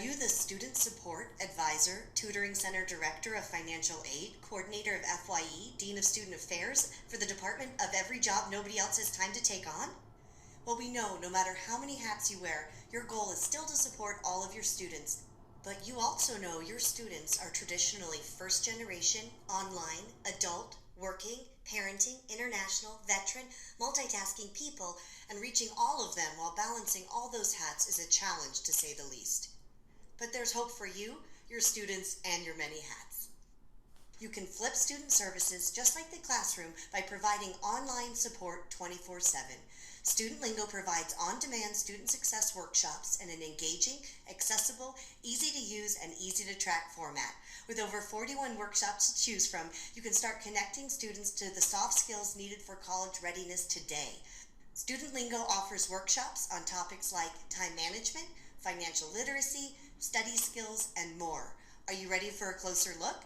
you the Student Support Advisor, Tutoring Center Director of Financial Aid, Coordinator of FYE, Dean of Student Affairs for the department of every job nobody else has time to take on? Well, we know no matter how many hats you wear, your goal is still to support all of your students. But you also know your students are traditionally first generation, online, adult, working, parenting, international, veteran, multitasking people, and reaching all of them while balancing all those hats is a challenge to say the least. But there's hope for you, your students, and your many hats. You can flip student services just like the classroom by providing online support 24/7. StudentLingo provides on-demand student success workshops in an engaging, accessible, easy-to-use, and easy-to-track format. With over 41 workshops to choose from, you can start connecting students to the soft skills needed for college readiness today. StudentLingo offers workshops on topics like time management, financial literacy, study skills, and more. Are you ready for a closer look?